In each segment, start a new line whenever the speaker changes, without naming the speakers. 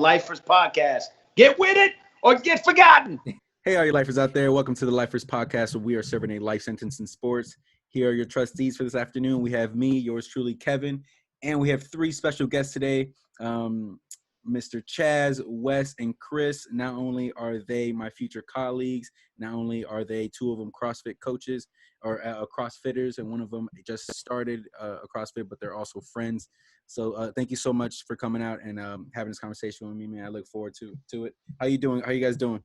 Lifers Podcast. Get with it or get forgotten.
Hey, all you lifers out there. Welcome to the Lifers Podcast, where we are serving a life sentence in sports. Here are your trustees for this afternoon. We have me, yours truly, Kevin, and we have three special guests today, Mr. Chaz, Wes, and Chris. Not only are they my future colleagues, not only are they two of them CrossFit coaches or CrossFitters, and one of them just started a CrossFit, but they're also friends. So thank you so much for coming out and having this conversation with me, man. I look forward to it. How you doing? How you guys doing?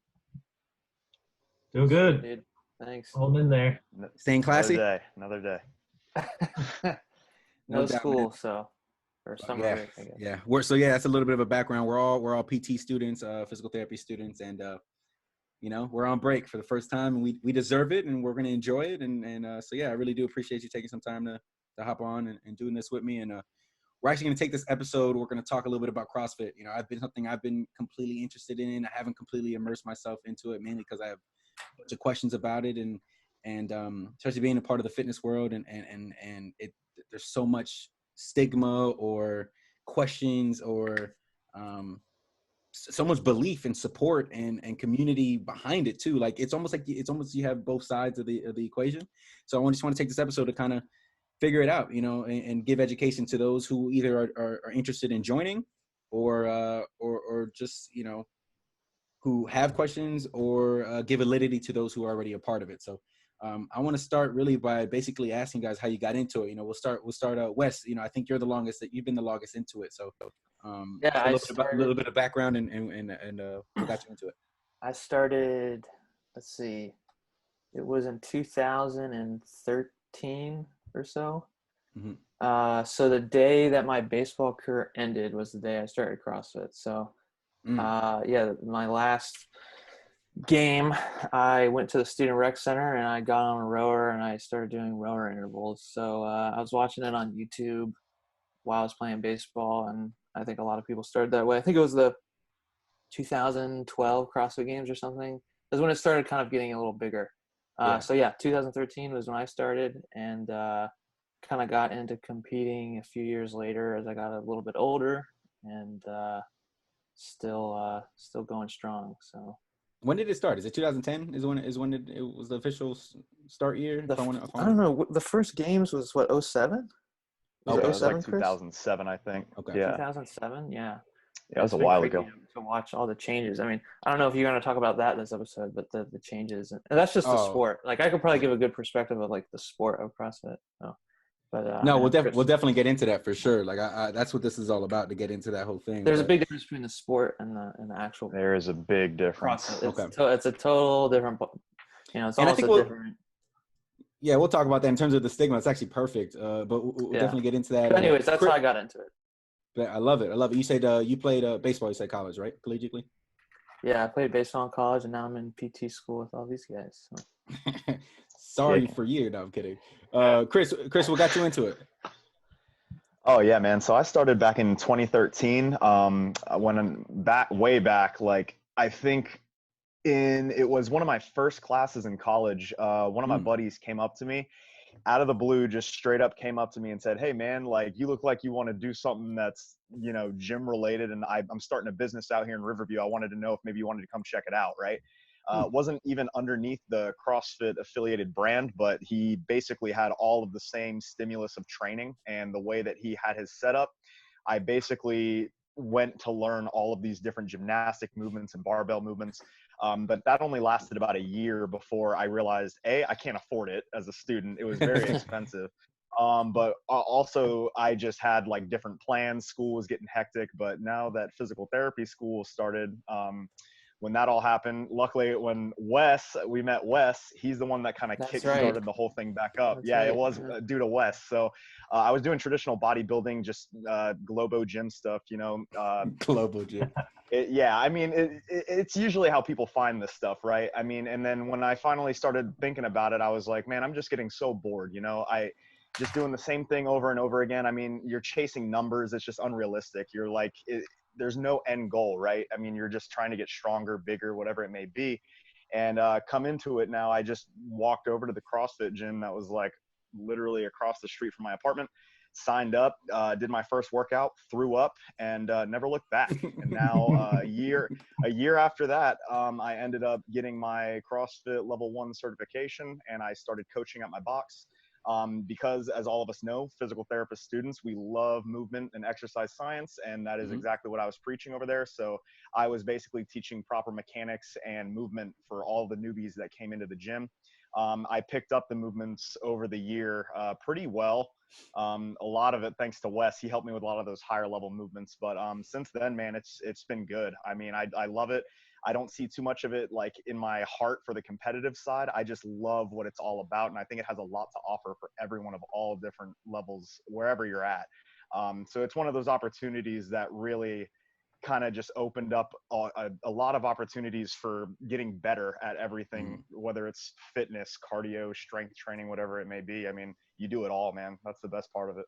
Doing good.
Dude, thanks.
Holding in there.
Staying classy?
Another day.
No
doubt,
school,
man.
so or summer break, I guess.
Yeah. That's a little bit of a background. We're all PT students, physical therapy students, and we're on break for the first time, and we deserve it, and we're gonna enjoy it. And so I really do appreciate you taking some time to hop on and doing this with me. And we're actually gonna take this episode. We're gonna talk a little bit about CrossFit. I've been completely interested in. I haven't completely immersed myself into it, mainly because I have a bunch of questions about it, and especially being a part of the fitness world, and there's so much stigma or questions or so much belief and support and community behind it too. Like it's almost you have both sides of the equation. So I just want to take this episode to kind of figure it out, and give education to those who either are interested in joining or just who have questions, or give validity to those who are already a part of it. So I want to start really by basically asking you guys how you got into it. We'll start Wes. I think you've been the longest into it. So a little bit of background and what got you into it.
I started, let's see, it was in 2013 or so.
Mm-hmm.
So the day that my baseball career ended was the day I started CrossFit. So my last game, I went to the student rec center and I got on a rower and I started doing rower intervals. So I was watching it on YouTube while I was playing baseball, and I think a lot of people started that way. I think it was the 2012 CrossFit Games or something. That's when it started kind of getting a little bigger. 2013 was when I started, and kind of got into competing a few years later as I got a little bit older, and still going strong. So
when did it start? Is it 2010? Is when it was the official start year?
I don't know. The first games was what, 07?
Okay, it was like
Chris?
2007, I think.
Okay.
Yeah.
2007, yeah.
Yeah, it was a while ago.
To watch all the changes. I mean, I don't know if you're going to talk about that in this episode, but the changes, and that's just the sport. Like, I could probably give a good perspective of like the sport of CrossFit. So, but
no, we'll definitely get into that for sure. Like, I that's what this is all about, to get into that whole thing.
There's a big difference between the sport and the actual.
There is a big difference.
CrossFit. It's a total different. It's
and
also different.
Yeah, we'll talk about that in terms of the stigma. It's actually perfect, but we'll definitely get into that.
But anyways, that's how I got into it.
I love it. You said you played baseball. You said college, right? Collegiately?
Yeah, I played baseball in college, and now I'm in PT school with all these guys. So.
Sorry for you. No, I'm kidding. Chris, what got you into it?
Oh yeah, man. So I started back in 2013. Way back, like I think it was one of my first classes in college. One of my buddies came up to me out of the blue, just straight up came up to me and said, "Hey man, like you look like you want to do something that's, gym related. And I'm starting a business out here in Riverview. I wanted to know if maybe you wanted to come check it out." Right. Wasn't even underneath the CrossFit affiliated brand, but he basically had all of the same stimulus of training, and the way that he had his setup, I basically went to learn all of these different gymnastic movements and barbell movements. But that only lasted about a year before I realized, I can't afford it as a student. It was very expensive. But also I just had like different plans. School was getting hectic, but now that physical therapy school started, when that all happened, luckily when we met Wes, he's the one that kind of kick-started the whole thing back up. It was due to Wes. So I was doing traditional bodybuilding, just Globo gym stuff,
Globo gym.
It's usually how people find this stuff, right? I mean, and then when I finally started thinking about it, I was like, man, I'm just getting so bored, I just doing the same thing over and over again. I mean, you're chasing numbers. It's just unrealistic. You're like, there's no end goal, right? I mean, you're just trying to get stronger, bigger, whatever it may be. And come into it now, I just walked over to the CrossFit gym that was like literally across the street from my apartment, signed up, did my first workout, threw up, and never looked back. And now a year after that, I ended up getting my CrossFit level 1 certification, and I started coaching at my box. Because, as all of us know, physical therapist students, we love movement and exercise science, and that is exactly what I was preaching over there. So I was basically teaching proper mechanics and movement for all the newbies that came into the gym. I picked up the movements over the year pretty well. A lot of it thanks to Wes. He helped me with a lot of those higher level movements. But since then, man, it's been good. I mean, I love it. I don't see too much of it like in my heart for the competitive side. I just love what it's all about. And I think it has a lot to offer for everyone of all different levels, wherever you're at. So it's one of those opportunities that really kind of just opened up a lot of opportunities for getting better at everything, whether it's fitness, cardio, strength training, whatever it may be. I mean, you do it all, man. That's the best part of it.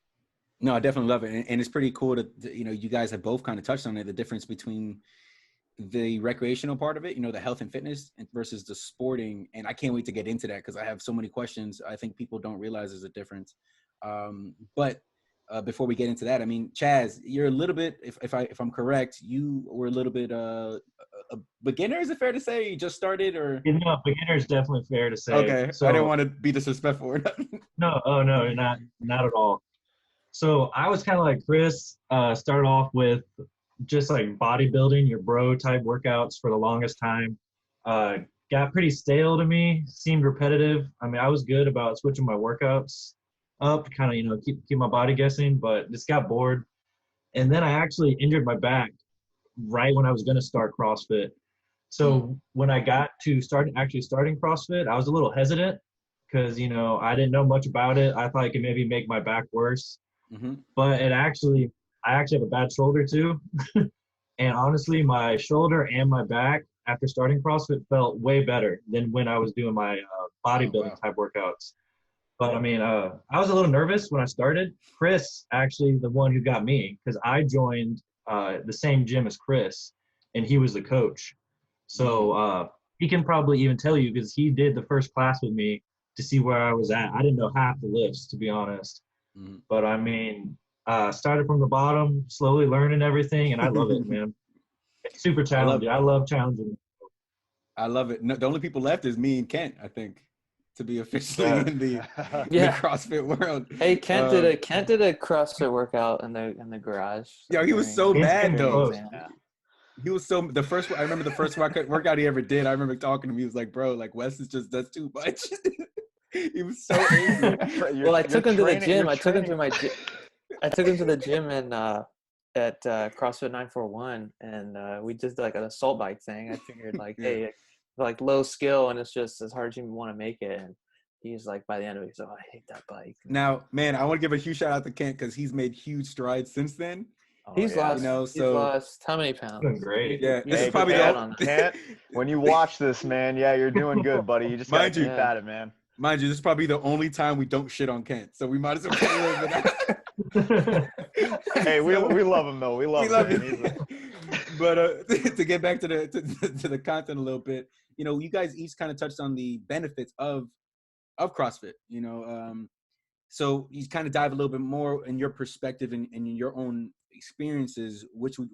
No, I definitely love it. And it's pretty cool to, you know, you guys have both kind of touched on it, the difference between the recreational part of it, you know, the health and fitness versus the sporting. And I can't wait to get into that because I have so many questions. I think people don't realize there's a difference. But before we get into that, I mean, Chaz, you're a little bit, if I'm correct, you were a little bit a beginner. Is it fair to say you just started, or?
You know, beginner is definitely fair to say.
Okay,
So,
I didn't want to be disrespectful or nothing.
no, not at all. So I was kind of like Chris, started off with just like bodybuilding, your bro type workouts for the longest time. Got pretty stale to me, seemed repetitive. I mean, I was good about switching my workouts up, kind of, you know, keep my body guessing, but just got bored. And then I actually injured my back right when I was going to start CrossFit. So when I got to starting CrossFit, I was a little hesitant because, you know, I didn't know much about it. I thought it could maybe make my back worse. But I actually have a bad shoulder too. And honestly, my shoulder and my back after starting CrossFit felt way better than when I was doing my bodybuilding type workouts. But I mean, I was a little nervous when I started. Chris, actually the one who got me, because I joined the same gym as Chris, and he was the coach. So he can probably even tell you, because he did the first class with me to see where I was at. I didn't know half the lifts, to be honest. But I mean, started from the bottom, slowly learning everything, and I love it, man. It's super challenging. I love challenging.
I love it. No, the only people left is me and Kent, I think, to be officially in the CrossFit world.
Hey, Kent did a CrossFit workout in the garage.
Yo, he was so mad though.
Yeah.
He was so I remember the first workout he ever did. I remember talking to him. He was like, "Bro, like Wes is just that's too much." He was so angry.
Well, I took him to the gym. I took him to the gym and at CrossFit 941, and we did like an assault bike thing. I figured like, hey, like low skill, and it's just as hard as you want to make it. And he's like, by the end of it, he's like, oh, I hate that bike.
Now, man, I want to give a huge shout out to Kent because he's made huge strides since then.
He's lost,
you know,
he's lost how many pounds?
Doing great.
Yeah, this is probably
Kent, when you watch this, man, you're doing good, buddy. You just gotta keep at it, man.
Mind you, this is probably the only time we don't shit on Kent, so we might as well get a little bit out.
Hey, we love him though. We love him.
But to get back to the content a little bit, you know, you guys each kind of touched on the benefits of CrossFit. You know, so you kind of dive a little bit more in your perspective and in your own experiences. Which would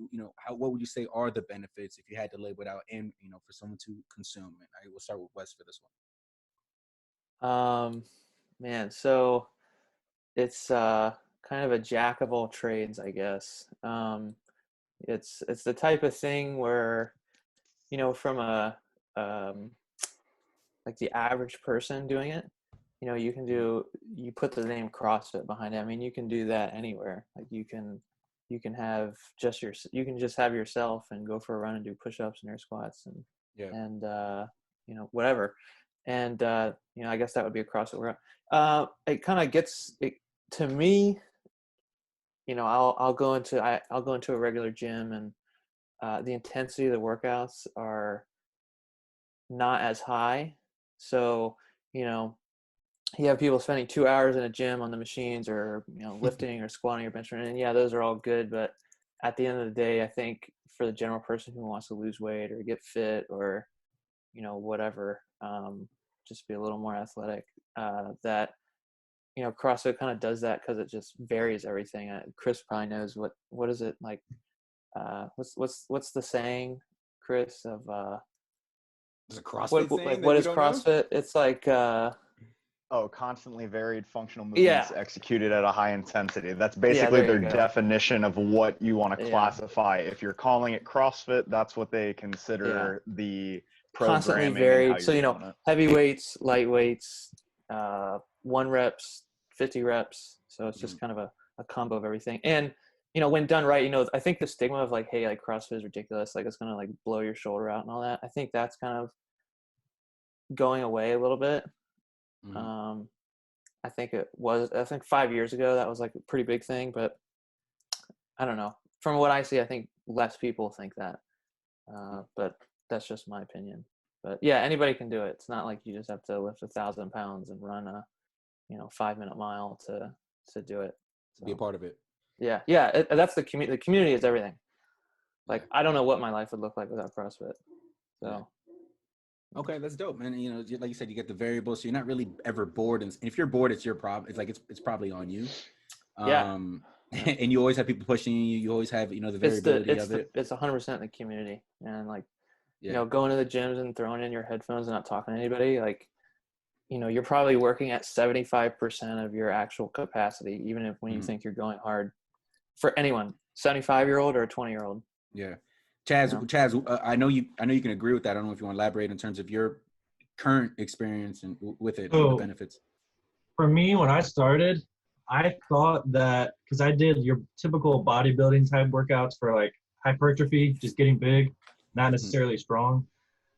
what would you say are the benefits if you had to label it out, and for someone to consume? And I will start with Wes for this one.
Man, so it's kind of a jack of all trades, I guess. It's the type of thing where, from a like the average person doing it, you put the name CrossFit behind it. I mean, you can do that anywhere. Like you can have you can just have yourself and go for a run and do push-ups and air squats and whatever. And I guess that would be a CrossFit workout. It kind of gets it to me. I'll go into a regular gym, and the intensity of the workouts are not as high. So you have people spending 2 hours in a gym on the machines, or lifting or squatting or benching, and those are all good. But at the end of the day, I think for the general person who wants to lose weight or get fit or whatever, just be a little more athletic, that you know, CrossFit kind of does that because it just varies everything. Chris probably knows what is it like. What's the saying, Chris, of
There's a CrossFit saying
like
that
what
you
is
don't know?
CrossFit? It's like
Oh, constantly varied functional
yeah,
movements executed at a high intensity. That's
yeah,
basically
there
their
you go.
definition of what you want to
Yeah.
classify. If you're calling it CrossFit, that's what they
Yeah.
consider the
Constantly
programming and how
varied.
you're
So, you know,
doing it.
heavy weights, light weights, 1 reps, 50 reps. So it's just kind of a combo of everything. And, you know, when done right, you know, I think the stigma of like, hey, like CrossFit is ridiculous, like it's gonna like blow your shoulder out and all that, I think that's kind of going away a little bit.
Mhm.
I think 5 years ago that was like a pretty big thing, but I don't know. From what I see, I think less people think that. But that's just my opinion. But yeah, anybody can do it. It's not like you just have to lift 1,000 pounds and run a, you know, 5-minute mile to do it.
Be a
So
part of it.
yeah, that's the community. The community is everything. Like I don't know what my life would look like without CrossFit. So
Okay, that's dope, man. You know, like you said, you get the variables, so you're not really ever bored. And if you're bored, it's your problem. It's like it's probably on you.
yeah,
And you always have people pushing you. You always have, you know, the variability of it.
it's 100% the community, and like
Yeah.
you know, going to the gyms and throwing in your headphones and not talking to anybody, like, you know, you're probably working at 75% of your actual capacity, even if when you think you're going hard. For anyone, 75-year-old or a 20-year-old.
Yeah. Chaz,
You know?
Chaz, I know you can agree with that. I don't know if you want to elaborate in terms of your current experience and with it and the
So
benefits.
for me, when I started, I thought that because I did your typical bodybuilding type workouts for like hypertrophy, just getting big, not necessarily strong.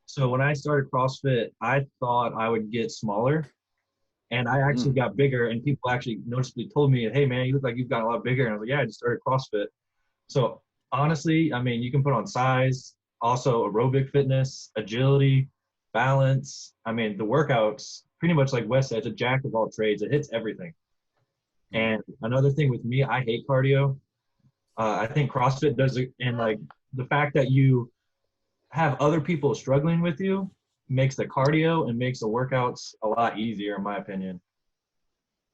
So when I started CrossFit, I thought I would get smaller, and I actually got bigger. And people actually noticeably told me, "Hey, man, you look like you've gotten a lot bigger." And I was like, "Yeah, I just started CrossFit." So honestly, I mean, you can put on size, also aerobic fitness, agility, balance. I mean, the workouts, pretty much like Wes said, it's a jack of all trades. It hits everything. And another thing with me, I hate cardio. I think CrossFit does it, and like the fact that you have other people struggling with you makes the cardio and makes the workouts a lot easier, in my opinion.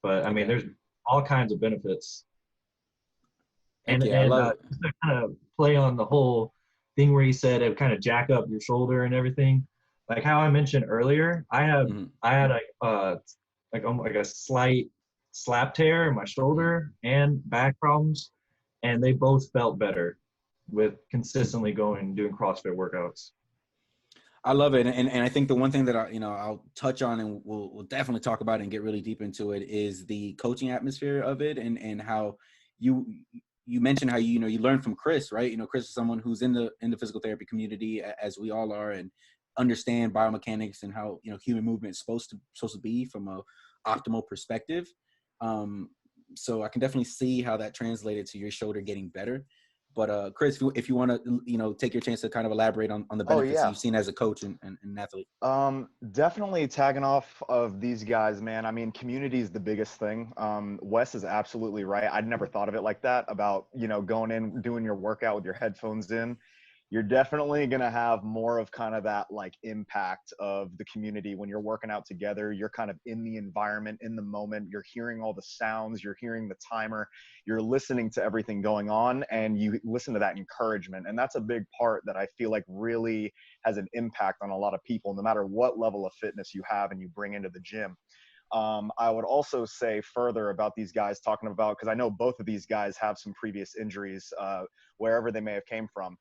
But I mean, there's all kinds of benefits. And
I love it.
just to kind of play on the whole thing where you said it would kind of jack up your shoulder and everything, like how I mentioned earlier, I had like a slight slap tear in my shoulder and back problems, and they both felt better with consistently going and doing CrossFit workouts.
I love it, and I think the one thing that I'll touch on, and we'll definitely talk about it and get really deep into it, is the coaching atmosphere of it, and how you mentioned how you learn from Chris, right? You know, Chris is someone who's in the physical therapy community, as we all are, and understand biomechanics and how human movement is supposed to be from a optimal perspective. So I can definitely see how that translated to your shoulder getting better. But Chris, if you want to, take your chance to kind of elaborate on the benefits you've seen as a coach and an athlete.
Definitely tagging off of these guys, man. I mean, community is the biggest thing. Wes is absolutely right. I'd never thought of it like that, about, going in, doing your workout with your headphones in. You're definitely going to have more of kind of that like impact of the community when you're working out together. You're kind of in the environment, in the moment. You're hearing all the sounds, you're hearing the timer, you're listening to everything going on, and you listen to that encouragement. And that's a big part that I feel like really has an impact on a lot of people, no matter what level of fitness you have and you bring into the gym. I would also say further about these guys talking about, because I know both of these guys have some previous injuries, wherever they may have came from.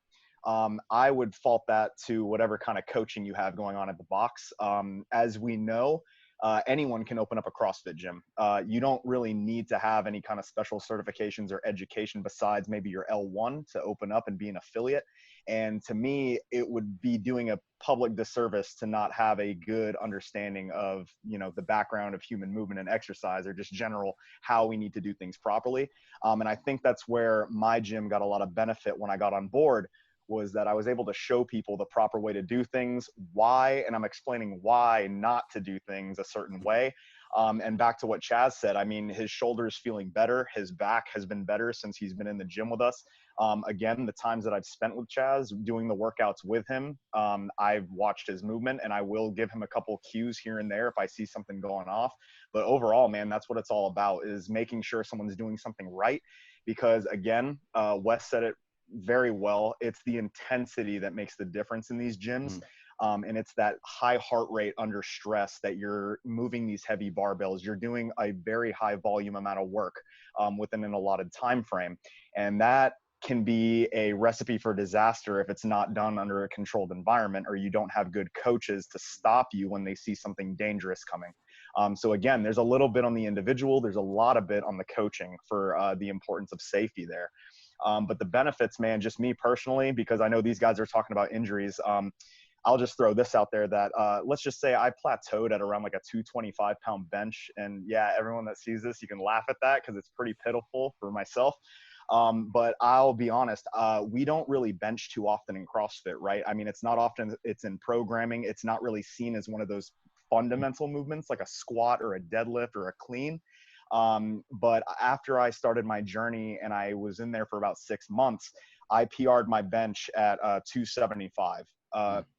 I would fault that to whatever kind of coaching you have going on at the box. As we know, anyone can open up a CrossFit gym. You don't really need to have any kind of special certifications or education besides maybe your L1 to open up and be an affiliate. And to me, it would be doing a public disservice to not have a good understanding of, the background of human movement and exercise, or just general how we need to do things properly. And I think that's where my gym got a lot of benefit when I got on board, was that I was able to show people the proper way to do things, why, and I'm explaining why not to do things a certain way. And back to what Chaz said, I mean, his shoulder's feeling better. His back has been better since he's been in the gym with us. Again, the times that I've spent with Chaz doing the workouts with him, I've watched his movement, and I will give him a couple cues here and there if I see something going off. But overall, man, that's what it's all about, is making sure someone's doing something right. Because again, Wes said it very well. It's the intensity that makes the difference in these gyms. And it's that high heart rate under stress that you're moving these heavy barbells. You're doing a very high volume amount of work within an allotted time frame. And that can be a recipe for disaster if it's not done under a controlled environment, or you don't have good coaches to stop you when they see something dangerous coming. So again, there's a little bit on the individual, there's a lot of bit on the coaching for the importance of safety there. But the benefits, man, just me personally, because I know these guys are talking about injuries, I'll just throw this out there that let's just say I plateaued at around like a 225-pound bench. And yeah, everyone that sees this, you can laugh at that because it's pretty pitiful for myself. But I'll be honest, we don't really bench too often in CrossFit, right? I mean, it's not often, it's in programming. It's not really seen as one of those fundamental movements like a squat or a deadlift or a clean. But after I started my journey and I was in there for about 6 months, I PR'd my bench at 275.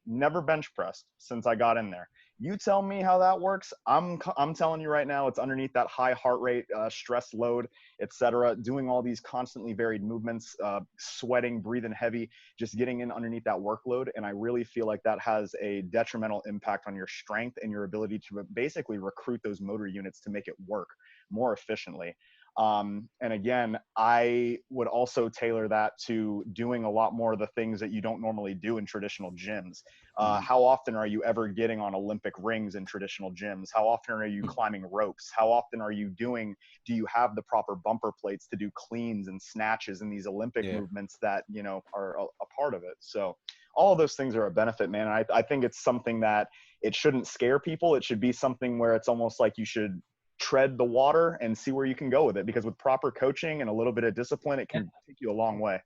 Never bench pressed since I got in there. You tell me how that works. I'm telling you right now, it's underneath that high heart rate, stress load, etc. Doing all these constantly varied movements, sweating, breathing heavy, just getting in underneath that workload. And I really feel like that has a detrimental impact on your strength and your ability to basically recruit those motor units to make it work more efficiently. And again, I would also tailor that to doing a lot more of the things that you don't normally do in traditional gyms. How often are you ever getting on Olympic rings in traditional gyms? How often are you climbing ropes? How often are you do you have the proper bumper plates to do cleans and snatches and these Olympic movements that, you know, are a part of it? So all of those things are a benefit, man. And I think it's something that it shouldn't scare people. It should be something where it's almost like you should tread the water and see where you can go with it, because with proper coaching and a little bit of discipline, it can take you a long way.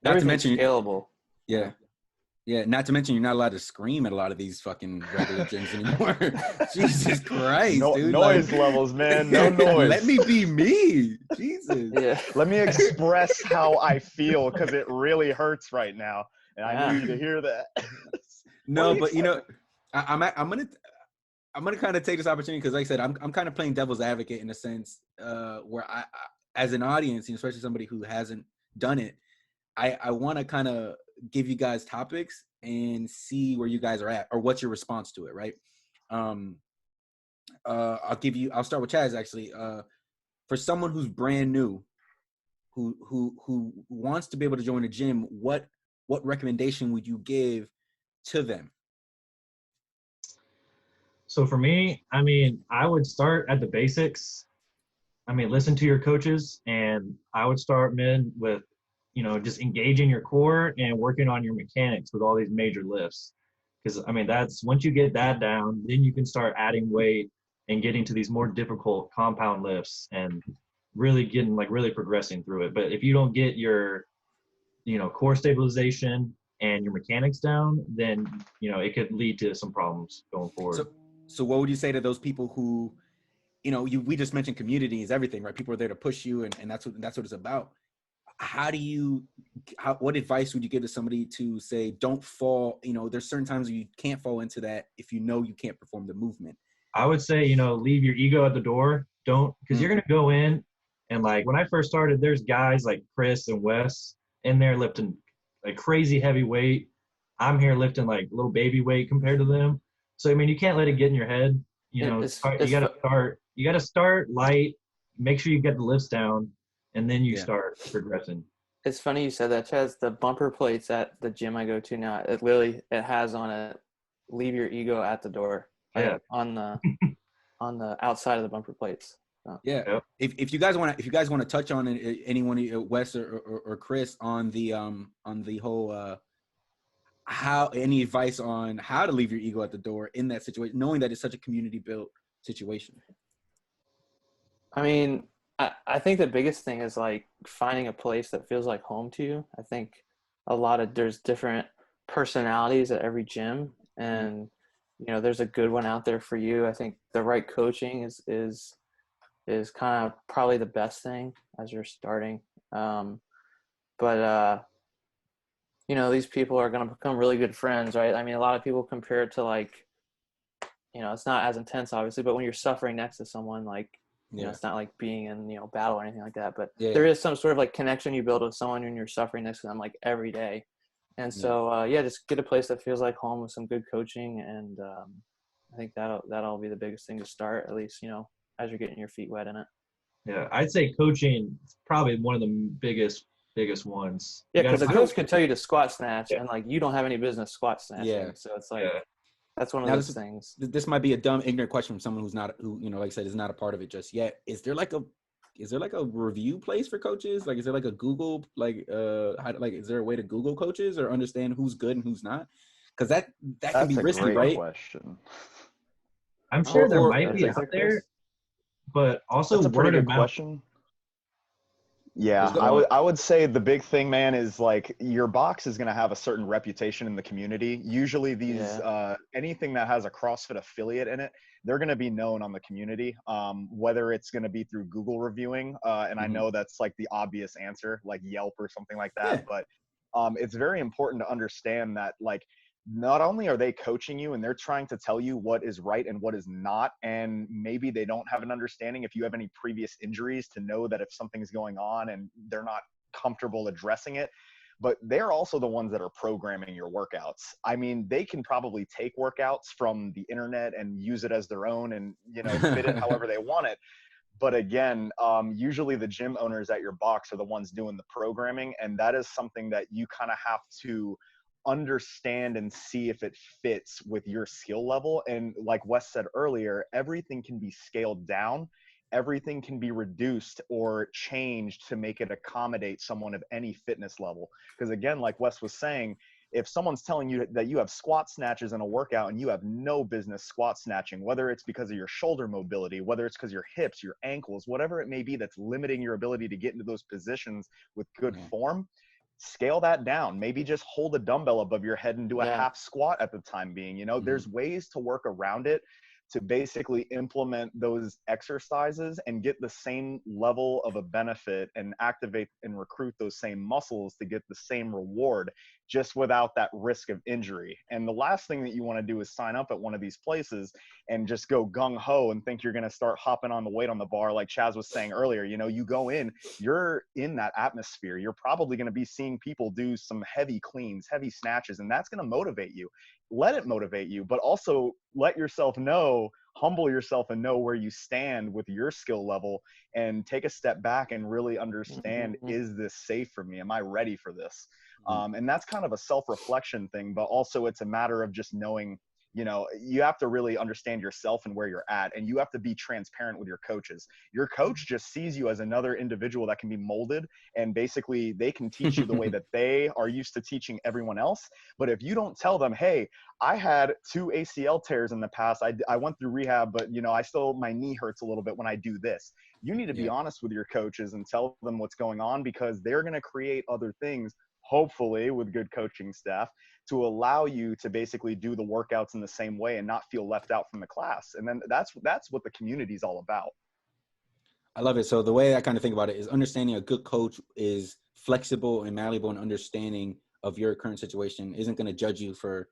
Not to mention
scalable.
Yeah. Not to mention you're not allowed to scream at a lot of these fucking regular gyms anymore. Jesus Christ, dude.
Noise levels, man. No noise.
Let me be me. Jesus.
Yeah.
Let me express how I feel, because it really hurts right now, and I need you to hear that.
No, but you know, I'm gonna kind of take this opportunity because, like I said, I'm kind of playing devil's advocate in a sense, where I as an audience, and especially somebody who hasn't done it, I want to kind of give you guys topics and see where you guys are at or what's your response to it, right? I'll start with Chaz actually. For someone who's brand new, who wants to be able to join a gym, what recommendation would you give to them?
So for me, I mean, I would start at the basics. I mean, listen to your coaches, and I would start with, you know, just engaging your core and working on your mechanics with all these major lifts. Because I mean, that's once you get that down, then you can start adding weight and getting to these more difficult compound lifts and really progressing through it. But if you don't get your, you know, core stabilization and your mechanics down, then, you know, it could lead to some problems going forward.
So what would you say to those people who, you know, we just mentioned community is everything, right? People are there to push you, and that's what it's about. What advice would you give to somebody to say, don't fall, you know, there's certain times where you can't fall into that if you know you can't perform the movement?
I would say, you know, leave your ego at the door. Because you're going to go in, and like when I first started, there's guys like Chris and Wes in there lifting like crazy heavy weight. I'm here lifting like little baby weight compared to them. So, I mean, you can't let it get in your head. You know, you got to start light, make sure you get the lifts down, and then you start progressing.
It's funny you said that, Chaz. The bumper plates at the gym I go to now, it has on it, leave your ego at the door.
Yeah.
On the outside of the bumper plates. So.
Yeah. Yep. If you guys want to touch on anyone, Wes or Chris, on the whole any advice on how to leave your ego at the door in that situation, knowing that it's such a community built situation?
I mean, I think the biggest thing is like finding a place that feels like home to you. I think there's different personalities at every gym, and you know, there's a good one out there for you. I think the right coaching is kind of probably the best thing as you're starting. But you know, these people are going to become really good friends, right? I mean, a lot of people compare it to like, you know, it's not as intense obviously, but when you're suffering next to someone, like, you know, it's not like being in, you know, battle or anything like that, but there is some sort of like connection you build with someone when you're suffering next to them like every day. And so yeah, just get a place that feels like home with some good coaching, and I think that'll be the biggest thing to start, at least, you know, as you're getting your feet wet in it.
Yeah, I'd say coaching is probably one of the biggest ones.
Yeah, because a coach could tell you to squat snatch, and like you don't have any business squat snatching.
Yeah.
So it's like that's one of those things.
This might be a dumb, ignorant question from someone who, you know, like I said, is not a part of it just yet. Is there like a review place for coaches? Like, is there like a Google, is there a way to Google coaches or understand who's good and who's not? Because that can be risky, right?
Question.
I'm sure there might be out there, but also
that's a pretty
word of
good
mouth.
question. Yeah, I would say the big thing, man, is like your box is going to have a certain reputation in the community. Usually these, anything that has a CrossFit affiliate in it, they're going to be known on the community, whether it's going to be through Google reviewing. And I know that's like the obvious answer, like Yelp or something like that. But it's very important to understand that, like, not only are they coaching you and they're trying to tell you what is right and what is not, and maybe they don't have an understanding if you have any previous injuries to know that if something's going on and they're not comfortable addressing it, but they're also the ones that are programming your workouts. I mean, they can probably take workouts from the internet and use it as their own and, you know, fit it however they want it. But again, usually the gym owners at your box are the ones doing the programming, and that is something that you kind of have to understand and see if it fits with your skill level. And like Wes said earlier, everything can be scaled down, everything can be reduced or changed to make it accommodate someone of any fitness level. Because again, like Wes was saying, if someone's telling you that you have squat snatches in a workout and you have no business squat snatching, whether it's because of your shoulder mobility, whether it's because your hips, your ankles, whatever it may be that's limiting your ability to get into those positions with good form, scale that down. Maybe just hold a dumbbell above your head and do a half squat at the time being. You know, there's ways to work around it to basically implement those exercises and get the same level of a benefit and activate and recruit those same muscles to get the same reward, just without that risk of injury. And the last thing that you want to do is sign up at one of these places and just go gung-ho and think you're going to start hopping on the weight on the bar. Like Chaz was saying earlier, you know, you go in, you're in that atmosphere. You're probably going to be seeing people do some heavy cleans, heavy snatches, and that's going to motivate you. Let it motivate you, but also let yourself know, humble yourself and know where you stand with your skill level and take a step back and really understand, is this safe for me? Am I ready for this? And that's kind of a self-reflection thing, but also it's a matter of just knowing, you know, you have to really understand yourself and where you're at, and you have to be transparent with your coaches. Your coach just sees you as another individual that can be molded, and basically they can teach you the way that they are used to teaching everyone else. But if you don't tell them, hey, I had 2 ACL tears in the past, I went through rehab, but you know, my knee hurts a little bit when I do this. You need to be honest with your coaches and tell them what's going on, because they're going to create other things, hopefully with good coaching staff, to allow you to basically do the workouts in the same way and not feel left out from the class. And then that's what the community is all about.
I love it. So the way I kind of think about it is understanding a good coach is flexible and malleable and understanding of your current situation, isn't going to judge you for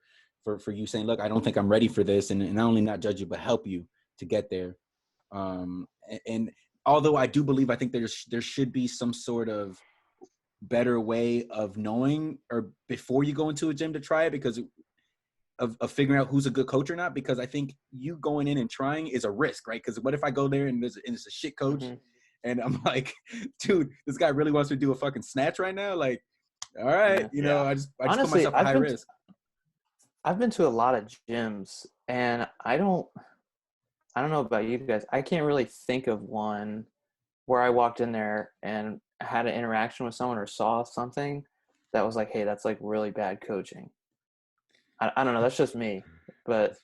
you saying, look, I don't think I'm ready for this. And not only not judge you, but help you to get there. And although I do believe, I think there should be some sort of better way of knowing, or before you go into a gym to try it, because of figuring out who's a good coach or not, because I think you going in and trying is a risk, right? Because what if I go there and it's a shit coach and I'm like, dude, this guy really wants me to do a fucking snatch right now? Like, all right, you know, I just
Honestly,
put myself at high risk.
I've been to a lot of gyms, and I don't know about you guys. I can't really think of one where I walked in there and had an interaction with someone or saw something that was like, hey, that's like really bad coaching. I don't know. That's just me, but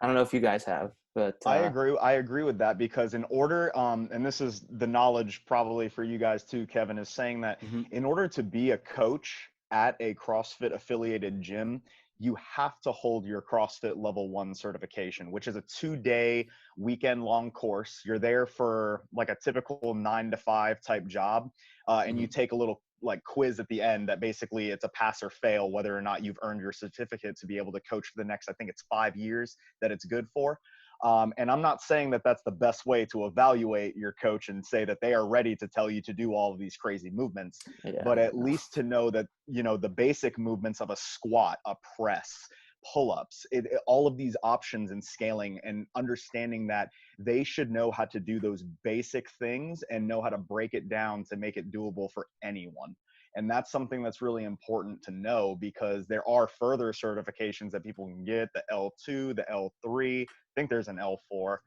I don't know if you guys have. But
I agree with that, because in order, and this is the knowledge probably for you guys too, Kevin, is saying that in order to be a coach at a CrossFit affiliated gym, you have to hold your CrossFit Level 1 certification, which is a 2-day weekend long course. You're there for like a typical 9 to 5 type job. And you take a little like quiz at the end that basically it's a pass or fail whether or not you've earned your certificate to be able to coach for the next, I think it's 5 years that it's good for. And I'm not saying that that's the best way to evaluate your coach and say that they are ready to tell you to do all of these crazy movements, but at least to know that, you know, the basic movements of a squat, a press, pull-ups, all of these options and scaling, and understanding that they should know how to do those basic things and know how to break it down to make it doable for anyone. And that's something that's really important to know, because there are further certifications that people can get, the L2, the L3, I think there's an L4.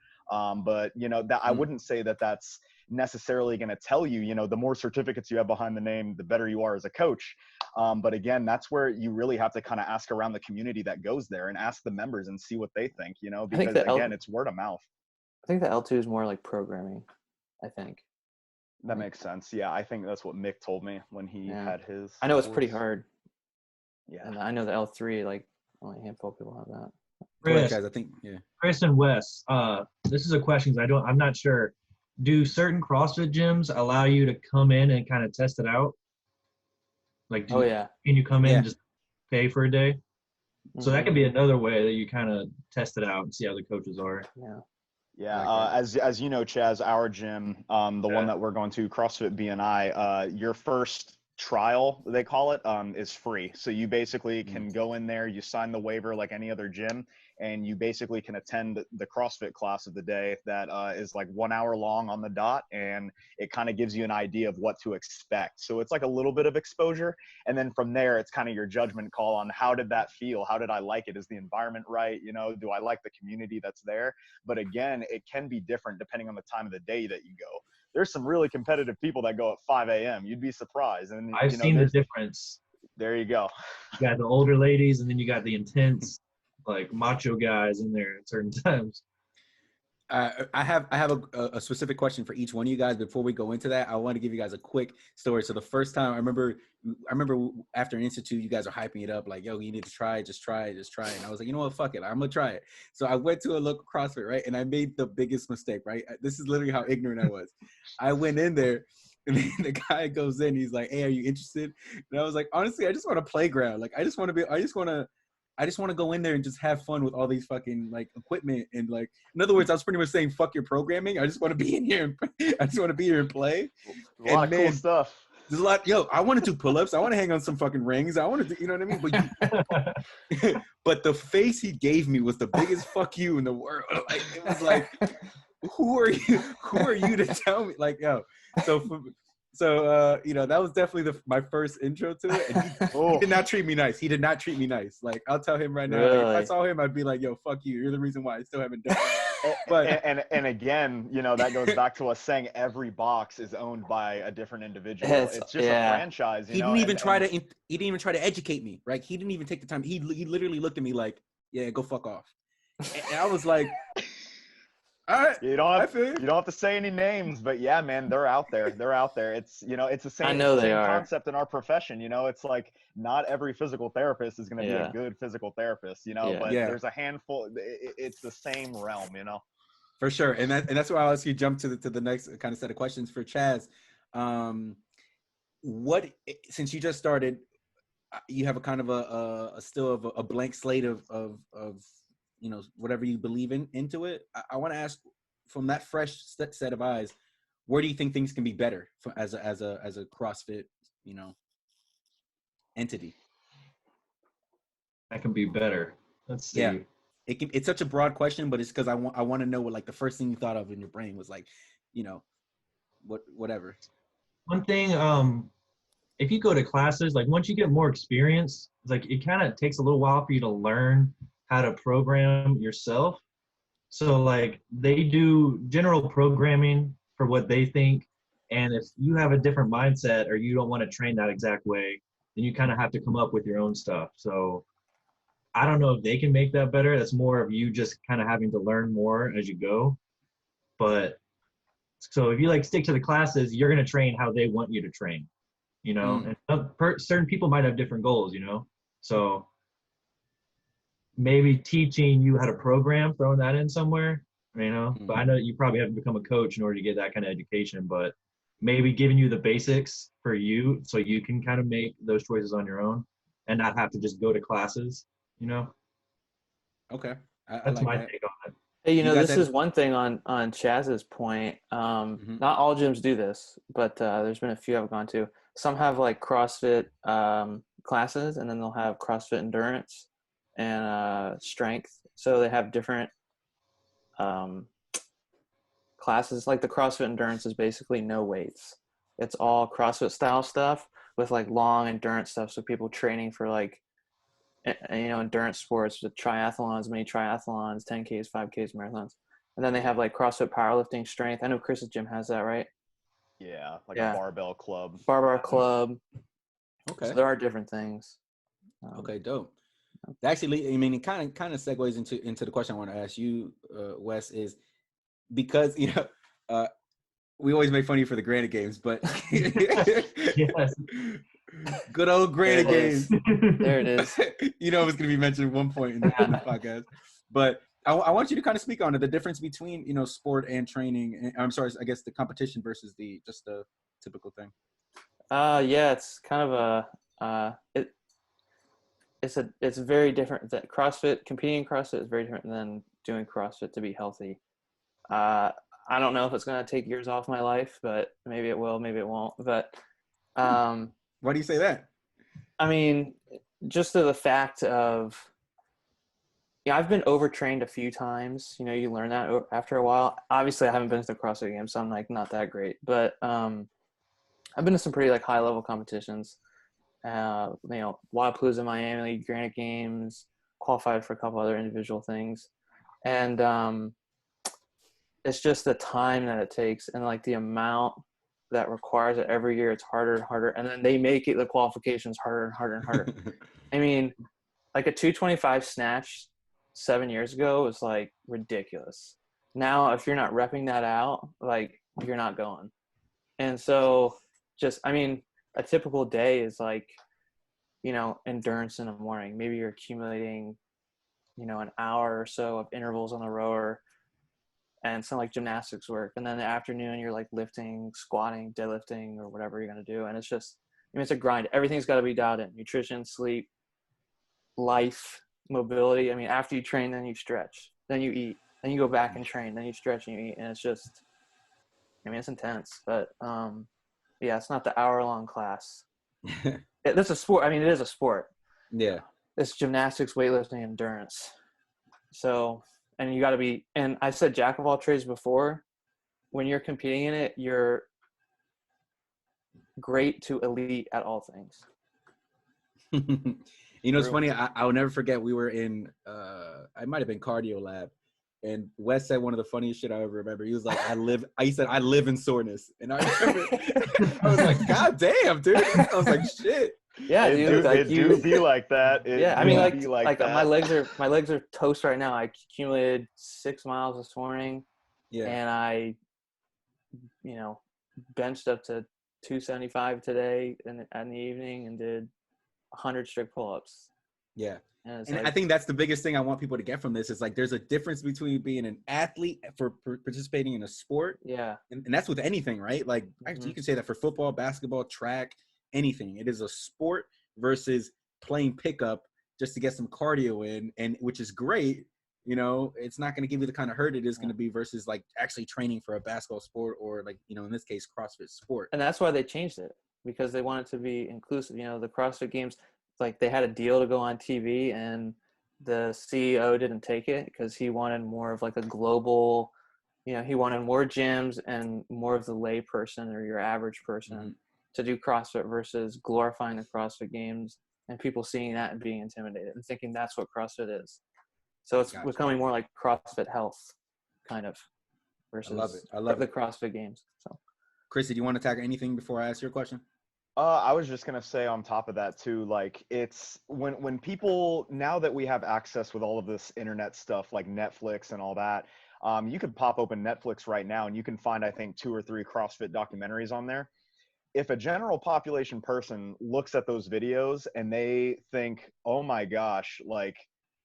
But, you know, that I wouldn't say that that's necessarily going to tell you, you know, the more certificates you have behind the name, the better you are as a coach. But again, that's where you really have to kind of ask around the community that goes there and ask the members and see what they think, you know, because again, it's word of mouth.
I think the L2 is more like programming, I think.
That makes sense. Yeah, I think that's what Mick told me when he had his.
I know it's pretty hard.
Yeah.
And I know the L3, like only a handful of people have that.
Chris,
guys, I think,
Chris and Wes, this is a question. I'm not sure. Do certain CrossFit gyms allow you to come in and kind of test it out? Like, can you come in and just pay for a day? So that could be another way that you kind of test it out and see how the coaches are.
Yeah, as you know, Chaz, our gym, the one that we're going to, CrossFit BNI, your first trial, they call it, is free. So you basically can go in there, you sign the waiver like any other gym, and you basically can attend the CrossFit class of the day that is like 1 hour long on the dot, and it kind of gives you an idea of what to expect. So it's like a little bit of exposure, and then from there, it's kind of your judgment call on how did that feel? How did I like it? Is the environment right? You know, do I like the community that's there? But again, it can be different depending on the time of the day that you go. There's some really competitive people that go at 5 a.m. You'd be surprised. And
I've seen the difference.
There you go.
You got the older ladies, and then you got the intense, like macho guys in there at certain times.
I have a specific question for each one of you guys. Before we go into that, I want to give you guys a quick story. So the first time I remember after an institute, you guys are hyping it up like, yo, you need to try it, just try it. And I was like, you know what, fuck it, I'm gonna try it. So I went to a local CrossFit, right? And I made the biggest mistake, right? This is literally how ignorant I was. I went in there, and then the guy goes in, he's like, hey, are you interested? And I was like, honestly, I just want a playground. Like, I just want to go in there and just have fun with all these fucking like equipment, and like, in other words, I was pretty much saying, fuck your programming. I just want to be in here and play.
A lot of cool stuff.
There's a lot. Yo, I want to do pull-ups. I want to hang on some fucking rings. I want to do, you know what I mean? But the face he gave me was the biggest fuck you in the world. Like, it was like, who are you to tell me? Like, yo, So, you know, that was definitely my first intro to it. And he did not treat me nice. He did not treat me nice. Like, I'll tell him right now,
Really?
like, if I saw him, I'd be like, yo, fuck you. You're the reason why I still haven't done it. But
and again, you know, that goes back to us saying every box is owned by a different individual. It's just a franchise.
He didn't even try to educate me, right? He didn't even take the time. He literally looked at me like, yeah, go fuck off. And I was like, all right.
You don't have to say any names, but yeah, man, they're out there. It's, you know, it's the same, concept in our profession. You know, it's like not every physical therapist is going to be a good physical therapist, you know, but there's a handful. It's the same realm, you know.
For sure. And that's why I'll ask you jump to the next kind of set of questions for Chaz. Since you just started, you have a kind of a blank slate of you know, whatever you believe into it. I want to ask, from that fresh set of eyes, where do you think things can be better as a CrossFit, you know, entity?
That can be better. Let's see.
Yeah, it's such a broad question, but it's because I want to know what, like, the first thing you thought of in your brain was, like, you know, whatever.
One thing, if you go to classes, like, once you get more experience, it's like it kind of takes a little while for you to learn how to program yourself. So like, they do general programming for what they think, and if you have a different mindset or you don't want to train that exact way, then you kind of have to come up with your own stuff. So I don't know if they can make that better. That's more of you just kind of having to learn more as you go. But so if you like stick to the classes, you're going to train how they want you to train, you know. And certain people might have different goals, you know. So maybe teaching you how to program, throwing that in somewhere, you know. But I know you probably have to become a coach in order to get that kind of education. But maybe giving you the basics for you so you can kind of make those choices on your own and not have to just go to classes, you know?
Okay. I
That's
like
my
that.
take on it.
Hey,
You got
this
that?
is one thing on Chaz's point.
Mhm.
Not all gyms do this, but there's been a few I've gone to. Some have like CrossFit classes, and then they'll have CrossFit endurance and strength. So they have different um, classes. Like the CrossFit endurance is basically no weights. It's all CrossFit style stuff with like long endurance stuff. So people training for like endurance sports with triathlons, mini triathlons, 10Ks, 5Ks, marathons. And then they have like CrossFit powerlifting strength. I know Chris's gym has that, right?
Yeah, like
Yeah.
a barbell club.
Barbell club.
Okay.
So there are different things.
Okay, dope. Actually, I mean, it kind of segues into the question I want to ask you, Wes, is because we always make fun of you for the Granite Games, but
Yes.
good old Granite
There it is.
Games.
There it is.
You know, it was going to be mentioned at one point in the podcast, but I want you to kind of speak on it, the difference between sport and training. And, I'm sorry, I guess the competition versus just the typical thing.
Yeah, it's kind of it's very different. That CrossFit, competing in CrossFit is very different than doing CrossFit to be healthy. I don't know if it's going to take years off my life, but maybe it will, maybe it won't. But
Why do you say that?
I mean, just to the fact of, I've been overtrained a few times. You learn that after a while. Obviously, I haven't been to the CrossFit Games, so I'm like not that great. But I've been to some pretty like high level competitions. Wildapalooza, Miami, Granite Games, qualified for a couple other individual things, and it's just the time that it takes and like the amount that requires it every year. It's harder and harder, and then they make the qualifications harder and harder and harder. I mean, like a 225 snatch 7 years ago was like ridiculous. Now, if you're not repping that out, like you're not going. And so a typical day is like, endurance in the morning. Maybe you're accumulating, an hour or so of intervals on the rower and some like gymnastics work. And then in the afternoon, you're like lifting, squatting, deadlifting, or whatever you're going to do. And it's just, it's a grind. Everything's got to be dialed in: nutrition, sleep, life, mobility. I mean, after you train, then you stretch, then you eat, then you go back and train, then you stretch and you eat. And it's just, it's intense, but yeah, it's not the hour-long class. That's a sport. I mean, it is a sport.
Yeah.
It's gymnastics, weightlifting, endurance. So, and you got to be, and I said jack of all trades before. When you're competing in it, you're great to elite at all things.
It's funny. I'll never forget. We were in, I might have been cardio lab, and Wes said one of the funniest shit I ever remember. He was like, he said, I live in soreness. And I remember, I was like, God damn, dude. I was like, shit.
Yeah,
It do be like that.
Yeah, I mean,
like that.
my legs are toast right now. I accumulated 6 miles this morning.
Yeah.
And I, benched up to 275 today in the evening and did 100 strict pull-ups.
Yeah.
And
I think that's the biggest thing I want people to get from this is like, there's a difference between being an athlete for participating in a sport.
Yeah.
And that's with anything, right? Like actually you can say that for football, basketball, track, anything. It is a sport versus playing pickup just to get some cardio in, and which is great. It's not going to give you the kind of hurt it is going to be versus like actually training for a basketball sport or like, in this case, CrossFit sport.
And that's why they changed it, because they wanted to be inclusive. The CrossFit Games, like they had a deal to go on TV, and the CEO didn't take it because he wanted more of like a global, he wanted more gyms and more of the lay person or your average person to do CrossFit versus glorifying the CrossFit Games and people seeing that and being intimidated and thinking that's what CrossFit is. So it's becoming more like CrossFit health kind of versus
I love
the
it.
CrossFit Games. So,
Chrissy, do you want to tackle anything before I ask your question?
I was just gonna say on top of that too, like it's when people, now that we have access with all of this internet stuff like Netflix and all that, you could pop open Netflix right now and you can find, I think, 2 or 3 CrossFit documentaries on there. If a general population person looks at those videos and they think, oh my gosh, like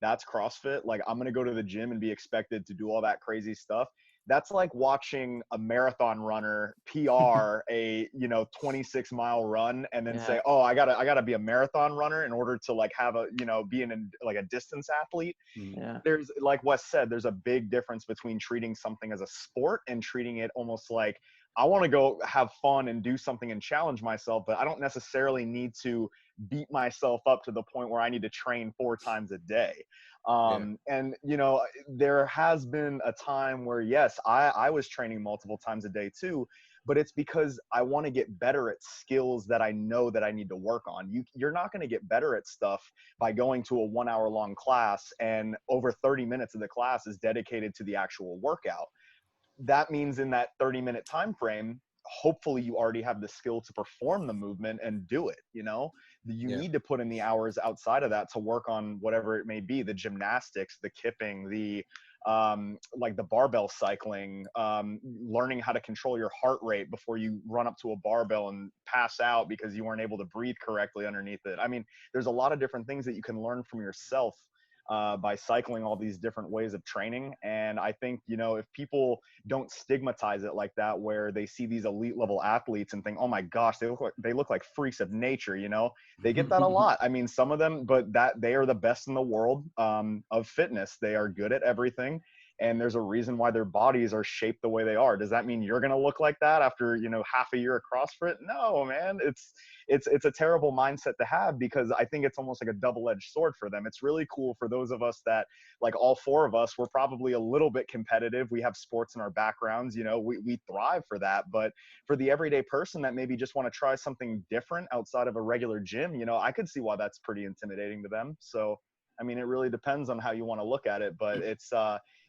that's CrossFit, like I'm gonna go to the gym and be expected to do all that crazy stuff, that's like watching a marathon runner PR a 26-mile run and then say, oh, I gotta be a marathon runner in order to like have a be like a distance athlete. There's, like Wes said, there's a big difference between treating something as a sport and treating it almost like, I want to go have fun and do something and challenge myself, but I don't necessarily need to beat myself up to the point where I need to train 4 times a day. And there has been a time where, yes, I was training multiple times a day too, but it's because I want to get better at skills that I know that I need to work on. You're not going to get better at stuff by going to a 1 hour long class and over 30 minutes of the class is dedicated to the actual workout. That means in that 30-minute time frame, hopefully you already have the skill to perform the movement and do it. You need to put in the hours outside of that to work on whatever it may be, the gymnastics, the kipping, the like the barbell cycling, learning how to control your heart rate before you run up to a barbell and pass out because you weren't able to breathe correctly underneath it. I mean, there's a lot of different things that you can learn from yourself by cycling all these different ways of training. And I think, if people don't stigmatize it like that, where they see these elite level athletes and think, oh my gosh, they look like freaks of nature, they get that a lot. I mean, some of them, but that they are the best in the world of fitness. They are good at everything. And there's a reason why their bodies are shaped the way they are. Does that mean you're going to look like that after, half a year of CrossFit? No, man, it's a terrible mindset to have, because I think it's almost like a double-edged sword for them. It's really cool for those of us that, like all 4 of us, we're probably a little bit competitive. We have sports in our backgrounds, we thrive for that. But for the everyday person that maybe just want to try something different outside of a regular gym, I could see why that's pretty intimidating to them. So, I mean, it really depends on how you want to look at it, but it's,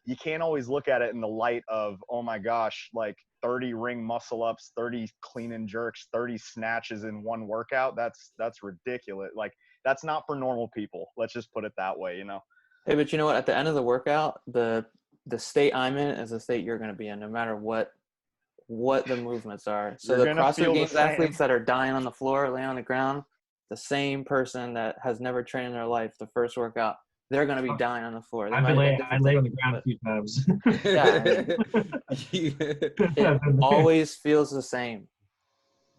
you can't always look at it in the light of, oh my gosh, like 30 ring muscle ups, 30 clean and jerks, 30 snatches in one workout. That's ridiculous. Like, that's not for normal people. Let's just put it that way,
Hey, but you know what? At the end of the workout, the state I'm in is the state you're going to be in, no matter what the movements are. So the CrossFit Games athletes that are dying on the floor, laying on the ground, the same person that has never trained in their life, the first workout, they're going to be dying on the floor.
I lay on the ground a few times.
It always feels the same.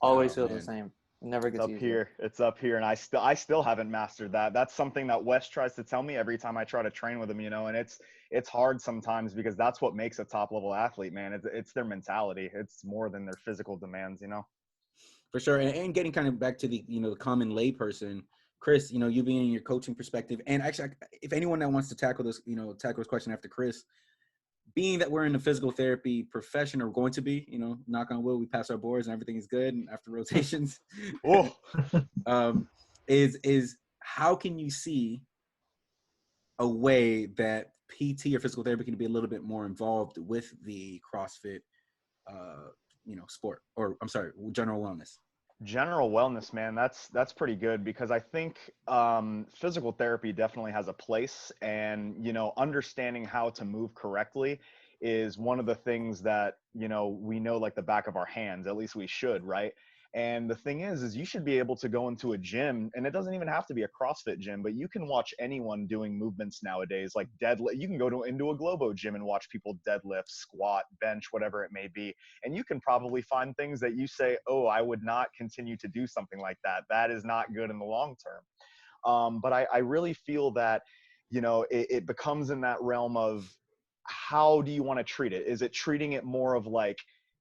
Always feels the same. It never gets easier.
It's up here. And I still haven't mastered that. That's something that Wes tries to tell me every time I try to train with him, and it's hard sometimes, because that's what makes a top level athlete, man. It's their mentality. It's more than their physical demands,
For sure. And getting kind of back to the, the common lay person, Chris, you being in your coaching perspective, and actually, if anyone that wants to tackle this question after Chris, being that we're in the physical therapy profession, or going to be, knock on wood, we pass our boards and everything is good, and after rotations, is how can you see a way that PT or physical therapy can be a little bit more involved with the CrossFit, sport, or I'm sorry, general wellness?
General wellness, man, that's pretty good, because I think physical therapy definitely has a place, and understanding how to move correctly is one of the things that we know like the back of our hands. At least we should, right? And the thing is you should be able to go into a gym, and it doesn't even have to be a CrossFit gym, but you can watch anyone doing movements nowadays, like deadlift. You can go into a Globo gym and watch people deadlift, squat, bench, whatever it may be. And you can probably find things that you say, oh, I would not continue to do something like that. That is not good in the long term. But I really feel that, it becomes in that realm of, how do you want to treat it? Is it treating it more of like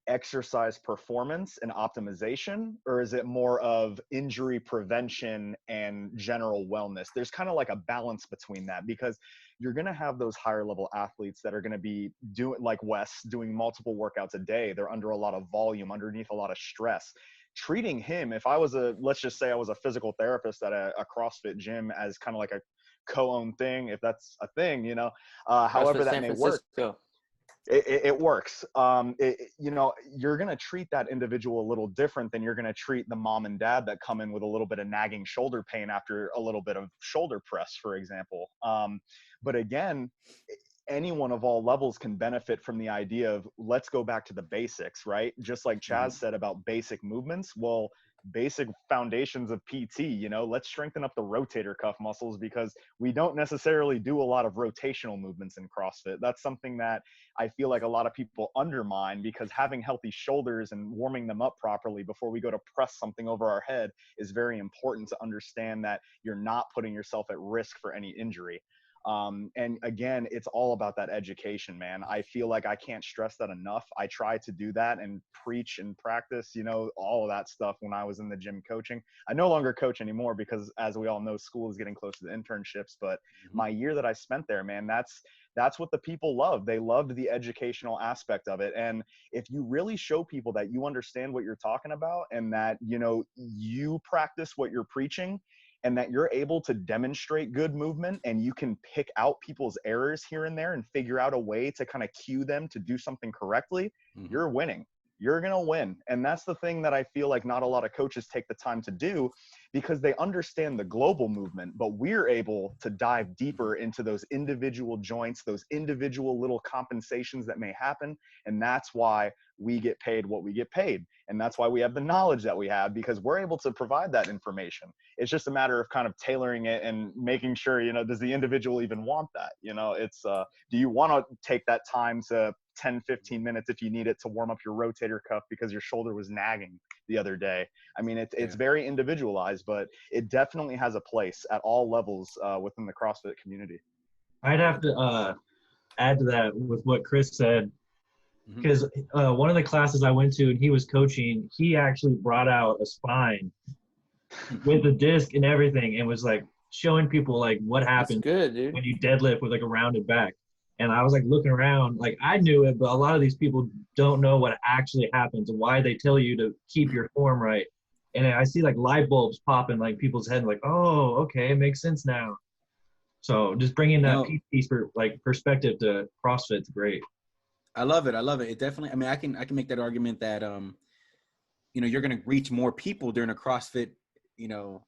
exercise performance and optimization, or is it more of injury prevention and general wellness? There's kind of like a balance between that, because you're going to have those higher level athletes that are going to be doing, like Wes, doing multiple workouts a day. They're under a lot of volume, underneath a lot of stress. Treating him, if I was let's just say I was a physical therapist at a CrossFit gym as kind of like a co-owned thing, if that's a thing, however that may work. It works. You're going to treat that individual a little different than you're going to treat the mom and dad that come in with a little bit of nagging shoulder pain after a little bit of shoulder press, for example. But again, anyone of all levels can benefit from the idea of, let's go back to the basics, right? Just like Chaz said about basic movements. Well, basic foundations of PT. You know, let's strengthen up the rotator cuff muscles, because we don't necessarily do a lot of rotational movements in CrossFit. That's something that I feel like a lot of people undermine, because having healthy shoulders and warming them up properly before we go to press something over our head is very important to understand that you're not putting yourself at risk for any injury. And again, it's all about that education, man. I feel like I can't stress that enough. I try to do that and preach and practice, you know, all of that stuff when I was in the gym coaching. I no longer coach anymore because, as we all know, school is getting close to the internships. But my year that I spent there, man, that's what the people loved. They loved the educational aspect of it. And if you really show people that you understand what you're talking about, and that, you know, you practice what you're preaching, and that you're able to demonstrate good movement, and you can pick out people's errors here and there and figure out a way to kind of cue them to do something correctly, you're winning. You're going to win. And that's the thing that I feel like not a lot of coaches take the time to do, because they understand the global movement, but we're able to dive deeper into those individual joints, those individual little compensations that may happen. And that's why we get paid what we get paid. And that's why we have the knowledge that we have, because we're able to provide that information. It's just a matter of kind of tailoring it and making sure, you know, does the individual even want that? You know, it's, do you want to take that time to 10, 15 minutes if you need it to warm up your rotator cuff because your shoulder was nagging the other day? I mean, it's very individualized, but it definitely has a place at all levels within the CrossFit community.
I'd have to add to that with what Chris said, because one of the classes I went to and he was coaching, he actually brought out a spine with a disc and everything, and was like showing people like what happens when you deadlift with like a rounded back. And I was like looking around, like I knew it, but a lot of these people don't know what actually happens and why they tell you to keep your form right. And I see like light bulbs popping like people's head, like, oh, okay, it makes sense now. So just bringing that piece for like perspective to CrossFit's great.
I love it. I love it. It definitely, I mean, I can make that argument that, you know, you're going to reach more people during a CrossFit, you know,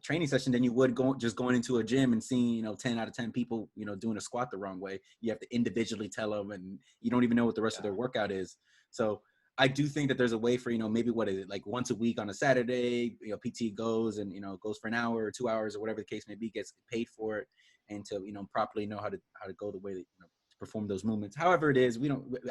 training session than you would going into a gym and seeing, you know, 10 out of 10 people, you know, doing a squat the wrong way. You have to individually tell them, and you don't even know what the rest of their workout is. So I do think that there's a way for, you know, maybe what is it, like once a week on a Saturday, you know, PT goes and, you know, goes for an hour or 2 hours or whatever the case may be, gets paid for it, and to, you know, properly know how to go the way that, you know, to perform those movements. However it is,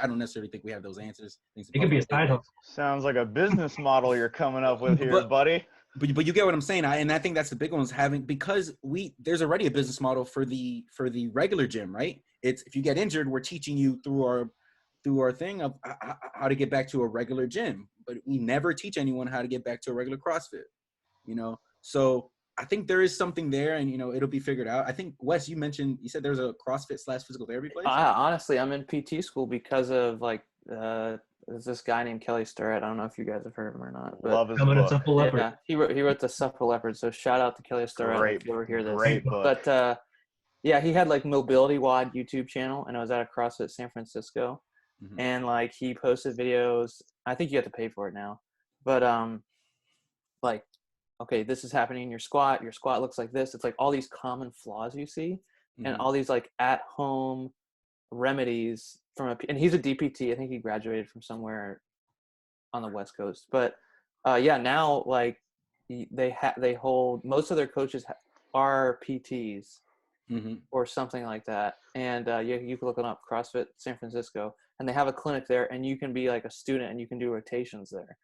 I don't necessarily think we have those answers.
It could be a side hustle.
Sounds like a business model you're coming up with here, buddy.
But you get what I'm saying, and I think that's the big one, is having, because there's already a business model for the regular gym, right? It's, if you get injured, we're teaching you through our thing of how to get back to a regular gym, but we never teach anyone how to get back to a regular CrossFit, you know? So I think there is something there, and, you know, it'll be figured out. I think, Wes, you said there's a CrossFit / physical therapy place?
Honestly, I'm in PT school because of like, there's this guy named Kelly Starrett. I don't know if you guys have heard of him or not. But
love his book.
Supple Leopard.
Yeah, he wrote The Supple Leopard. So shout out to Kelly Starrett.
Great,
if you ever hear this.
Great book.
But yeah, he had like Mobility Wad YouTube channel, and it was at a CrossFit San Francisco. And like he posted videos. I think you have to pay for it now. But like, okay, this is happening in your squat. Your squat looks like this. It's like all these common flaws you see, and all these like at home remedies and he's a DPT. I think he graduated from somewhere on the West Coast. But yeah, now like they hold, most of their coaches are PTs or something like that. And you can look it up, CrossFit San Francisco, and they have a clinic there, and you can be like a student and you can do rotations there.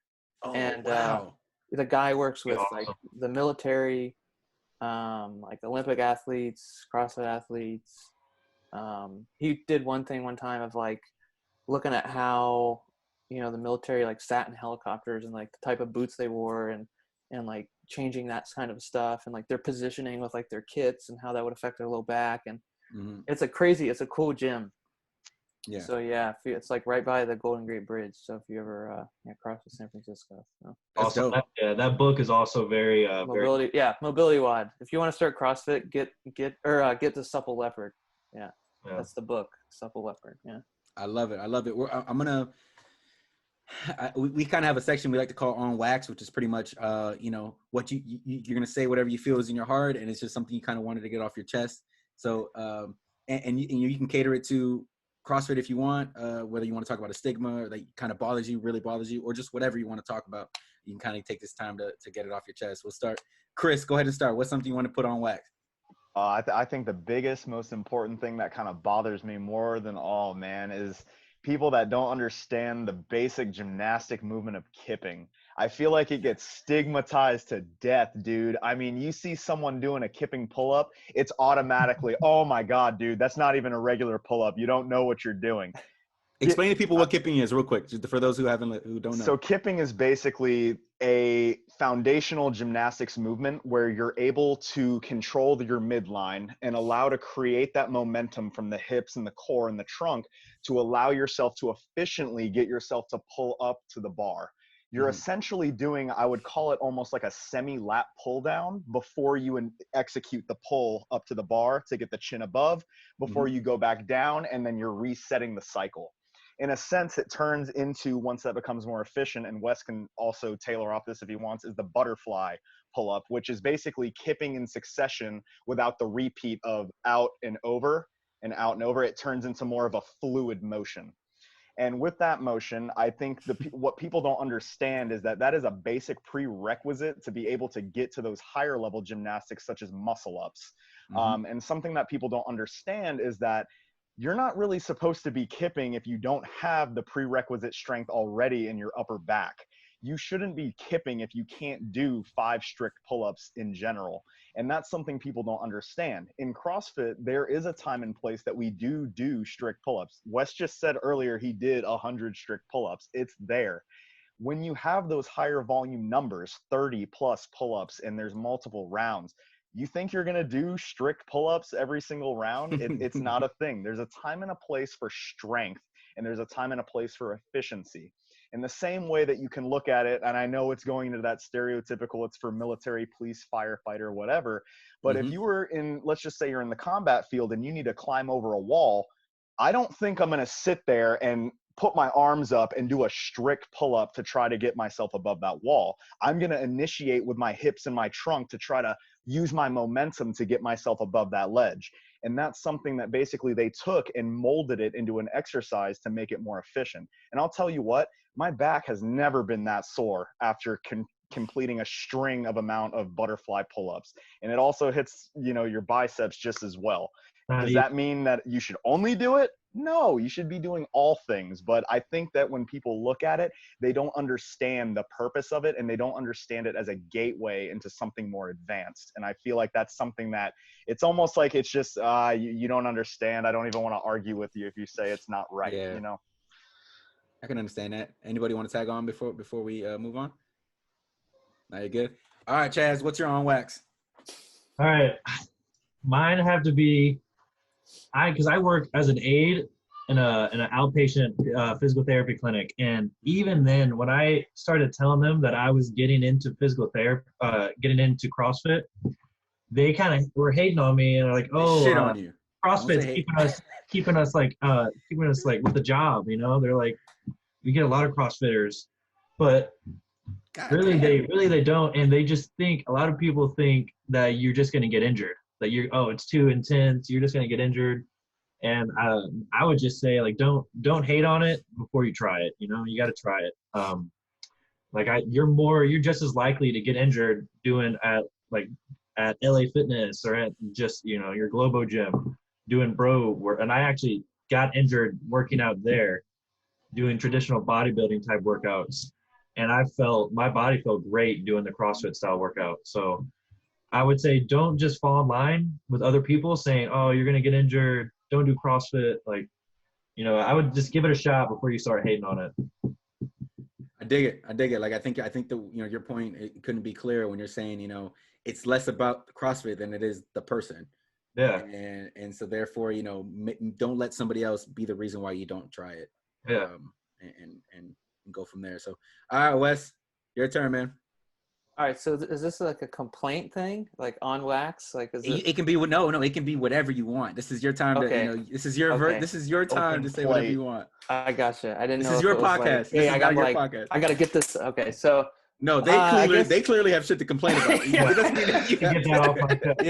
Oh,
and
wow.
The guy works with like the military, like Olympic athletes, CrossFit athletes. He did one time of like looking at how, you know, the military like sat in helicopters and like the type of boots they wore, and like changing that kind of stuff, and like their positioning with like their kits and how that would affect their low back. And it's a cool gym. Yeah. So yeah, it's like right by the Golden Gate Bridge. So if you ever CrossFit San Francisco. So.
Also, that book is also very
Mobility. Yeah, Mobility Wad. If you want to start CrossFit, get the Supple Leopard. Yeah, that's the book, Supple Leopard. Yeah.
I love it. We kind of have a section we like to call On Wax, which is pretty much, you know, what you're going to say whatever you feel is in your heart, and it's just something you kind of wanted to get off your chest. So, and you can cater it to CrossFit if you want, whether you want to talk about a stigma or that kind of really bothers you, or just whatever you want to talk about. you can kind of take this time to get it off your chest. We'll start. Chris, go ahead and start. What's something you want to put on wax?
I think the biggest, most important thing that kind of bothers me more than all, man, is people that don't understand the basic gymnastic movement of kipping. I feel like it gets stigmatized to death, dude. I mean, you see someone doing a kipping pull-up, it's automatically, oh my God, dude, that's not even a regular pull-up. You don't know what you're doing.
Explain to people what kipping is real quick, just for those who don't know.
So kipping is basically a foundational gymnastics movement where you're able to control your midline and allow to create that momentum from the hips and the core and the trunk to allow yourself to efficiently get yourself to pull up to the bar. You're essentially doing, I would call it almost like a semi-lap pull down before you execute the pull up to the bar to get the chin above, before you go back down, and then you're resetting the cycle. In a sense, it turns into, once that becomes more efficient, and Wes can also tailor off this if he wants, is the butterfly pull-up, which is basically kipping in succession without the repeat of out and over and out and over. It turns into more of a fluid motion. And with that motion, I think what people don't understand is that is a basic prerequisite to be able to get to those higher level gymnastics, such as muscle ups. And something that people don't understand is that you're not really supposed to be kipping if you don't have the prerequisite strength already in your upper back. You shouldn't be kipping if you can't do 5 strict pull-ups in general. And that's something people don't understand. In CrossFit, there is a time and place that we do strict pull-ups. Wes just said earlier he did 100 strict pull-ups. It's there. When you have those higher volume numbers, 30 plus pull-ups, and there's multiple rounds, you think you're going to do strict pull-ups every single round? It's not a thing. There's a time and a place for strength, and there's a time and a place for efficiency. In the same way that you can look at it, and I know it's going into that stereotypical, it's for military, police, firefighter, whatever, but if you were in, let's just say you're in the combat field and you need to climb over a wall, I don't think I'm going to sit there and put my arms up and do a strict pull-up to try to get myself above that wall. I'm going to initiate with my hips and my trunk to try to use my momentum to get myself above that ledge. And that's something that basically they took and molded it into an exercise to make it more efficient. And I'll tell you what, my back has never been that sore after completing a string of amount of butterfly pull-ups. And it also hits, your biceps just as well. Does that mean that you should only do it? No, you should be doing all things. But I think that when people look at it, they don't understand the purpose of it, and they don't understand it as a gateway into something more advanced. And I feel like that's something that it's almost like it's just, you don't understand. I don't even want to argue with you if you say it's not right,
I can understand that. Anybody want to tag on before we move on? Now you're good. All right, Chaz, what's your on wax?
All right. Mine have to be, because I work as an aide in an outpatient physical therapy clinic, and even then, when I started telling them that I was getting into physical therapy, getting into CrossFit, they kind of were hating on me and are like, "Oh,
shit on you.
CrossFit's keeping us like with a job." They're like, we get a lot of CrossFitters, but they don't, and they just think, a lot of people think that you're just going to get injured. That it's too intense, you're just gonna get injured. And I would just say, like, don't hate on it before you try it. You got to try it. You're just as likely to get injured doing at LA Fitness or at just your Globo gym doing bro work. And I actually got injured working out there, doing traditional bodybuilding type workouts, and my body felt great doing the CrossFit style workout. So I would say, don't just fall in line with other people saying, "Oh, you're going to get injured. Don't do CrossFit." I would just give it a shot before you start hating on it.
I dig it. Like, I think your point, it couldn't be clearer when you're saying, it's less about the CrossFit than it is the person.
Yeah.
And so therefore, don't let somebody else be the reason why you don't try it.
Yeah.
And go from there. So, all right, Wes, your turn, man.
All right, so is this like a complaint thing, like on wax? Like,
it can be it can be whatever you want. This is your time to, this is your time to say whatever you want.
I gotcha. I didn't know.
This is your podcast.
Hey, I got podcast. I got to get this. Okay, so
no, they clearly have shit to complain about.
Yeah,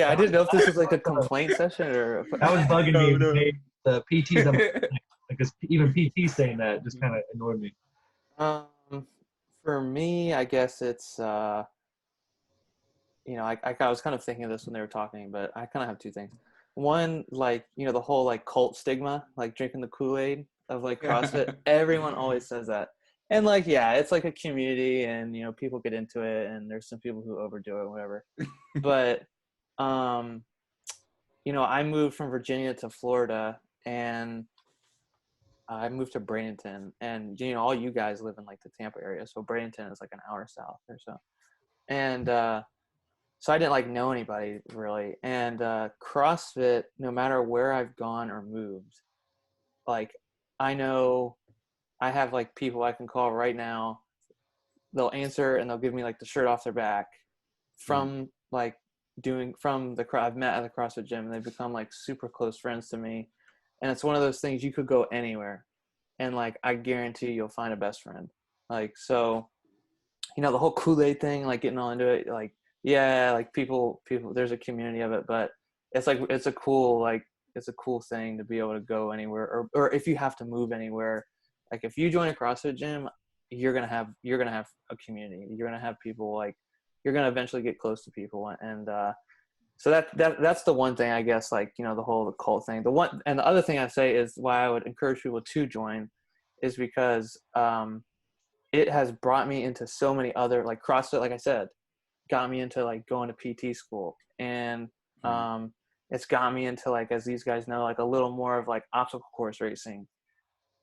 I didn't know if this was like a complaint session or.
That was bugging me. No. The PTs, because even PTs saying that just kind of annoyed me.
For me, I guess it's, I was kind of thinking of this when they were talking, but I kind of have two things. One, like, the whole like cult stigma, like drinking the Kool-Aid of like CrossFit. Everyone always says that. And like, yeah, it's like a community and, people get into it and there's some people who overdo it, whatever. But, I moved from Virginia to Florida and I moved to Bradenton, and all you guys live in like the Tampa area, so Bradenton is like an hour south or so. And so I didn't like know anybody really. And CrossFit, no matter where I've gone or moved, like I know I have like people I can call right now. They'll answer and they'll give me like the shirt off their back from like I've met at the CrossFit gym, and they've become like super close friends to me. And it's one of those things, you could go anywhere and like I guarantee you'll find a best friend. Like, so the whole Kool-Aid thing, like getting all into it, like, yeah, like people there's a community of it, but it's like it's a cool thing to be able to go anywhere, or if you have to move anywhere, like if you join a CrossFit gym, you're gonna have a community. You're gonna have people, like you're gonna eventually get close to people. And so that's the one thing, I guess, like, the cult thing. The other thing I say is why I would encourage people to join is because it has brought me into so many other, like CrossFit, like I said, got me into like going to PT school, and it's got me into, like, as these guys know, like a little more of like obstacle course racing,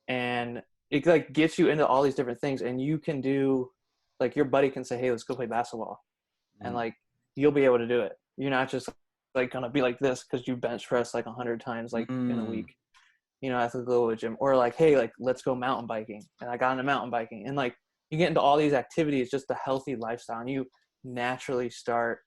and it like gets you into all these different things. And you can do, like, your buddy can say, hey, let's go play basketball, and like you'll be able to do it. You're not just like gonna be like this because you bench press like 100 times like in a week, at the Glow gym. Or like, hey, like let's go mountain biking, and I got into mountain biking. And like you get into all these activities, just a healthy lifestyle, and you naturally start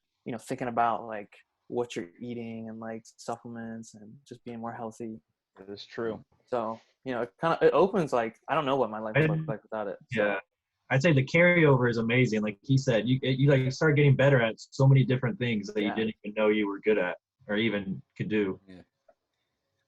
thinking about like what you're eating and like supplements and just being more healthy.
That is true.
So it opens, like, I don't know what my life would look like without it. So.
Yeah, I'd say the carryover is amazing. Like he said, you like start getting better at so many different things that you didn't even know you were good at or even could do.
Yeah,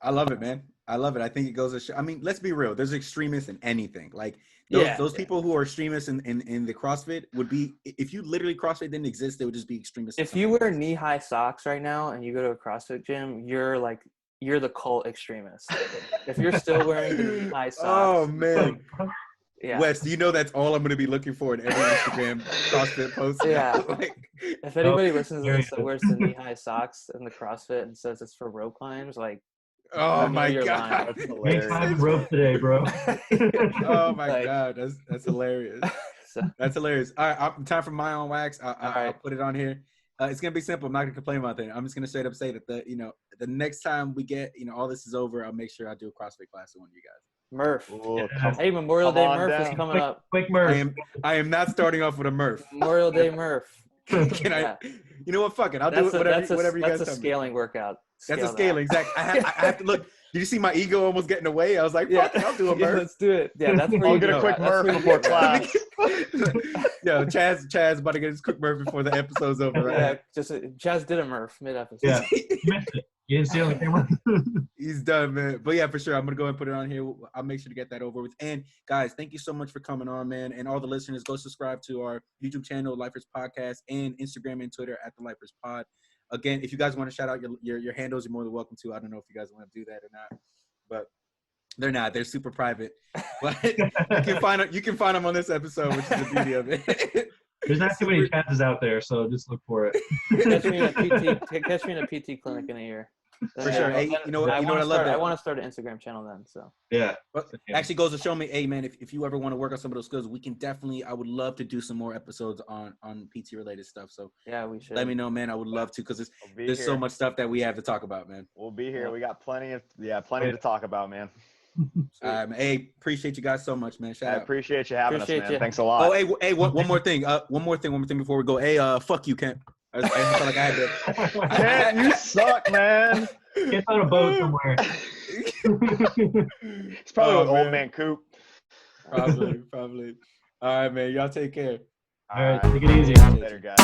I love it, man. I love it. I think it goes to show. I mean, let's be real. There's extremists in anything. Like those people who are extremists in the CrossFit would be, if you literally CrossFit didn't exist, they would just be extremists.
If you wear knee-high socks right now and you go to a CrossFit gym, you're the cult extremist. If you're still wearing the knee-high socks.
Oh man.
Yeah.
Wes, do you know that's all I'm going to be looking for in every Instagram CrossFit post?
Yeah.
Like,
if anybody listens to this that wears the knee-high socks in the CrossFit and says it's for rope climbs, like,
oh my God,
that's hilarious.
Time rope today, bro.
Oh my God, that's hilarious. That's hilarious. All right, time for my own wax. I'll put it on here. It's gonna be simple. I'm not gonna complain about that. I'm just gonna straight up say that the next time we get all this is over, I'll make sure I do a CrossFit class with one of you guys.
Murph.
Ooh,
Hey, Memorial Day Murph is coming up.
Quick Murph.
I am not starting off with a Murph.
Memorial Day Murph.
Can I? You know what? Fuck it. I'll do it. Whatever you guys tell me.
That's a scaling workout.
That's a scaling. Exactly. I have to look. Did you see my ego almost getting away? I was like, fuck it, I'll do a Murph.
Let's do it. Yeah, that's where
I'll
you
get a quick Murph before class.
Yo, Chaz about to get his quick Murph before the episode's over. Right?
Yeah, Chaz did a Murph mid-episode.
Yeah. You didn't see it on the camera?
He's done, man. But yeah, for sure. I'm going to go and put it on here. I'll make sure to get that over with. And guys, thank you so much for coming on, man. And all the listeners, go subscribe to our YouTube channel, Lifers Podcast, and Instagram and Twitter at the Lifers Pod. Again, if you guys want to shout out your handles, you're more than welcome to. I don't know if you guys want to do that or not, but they're not. They're super private. But you can find them on this episode, which is the beauty of it.
There's not too many Chazes out there, so just look for it.
Catch me in a PT clinic in a year.
For sure. Hey, you know what I love?
I want to start an Instagram channel then. So
yeah.
But actually goes to show me, hey man, if you ever want to work on some of those skills, we can definitely. I would love to do some more episodes on PT related stuff. So
yeah, we should.
Let me know, man. I would love to, because there's so much stuff that we have to talk about, man.
We'll be here. We got plenty to talk about, man.
Hey, appreciate you guys so much, man.
I appreciate you having us, man. Thanks a lot.
Oh, hey, one more thing. One more thing before we go. Hey, fuck you, Kent. I felt like I had to.
Kent, you suck, man.
Get on a boat somewhere.
It's probably with old man Coop.
Probably. All right, man. Y'all take care.
All right, take it easy.
Later, guys.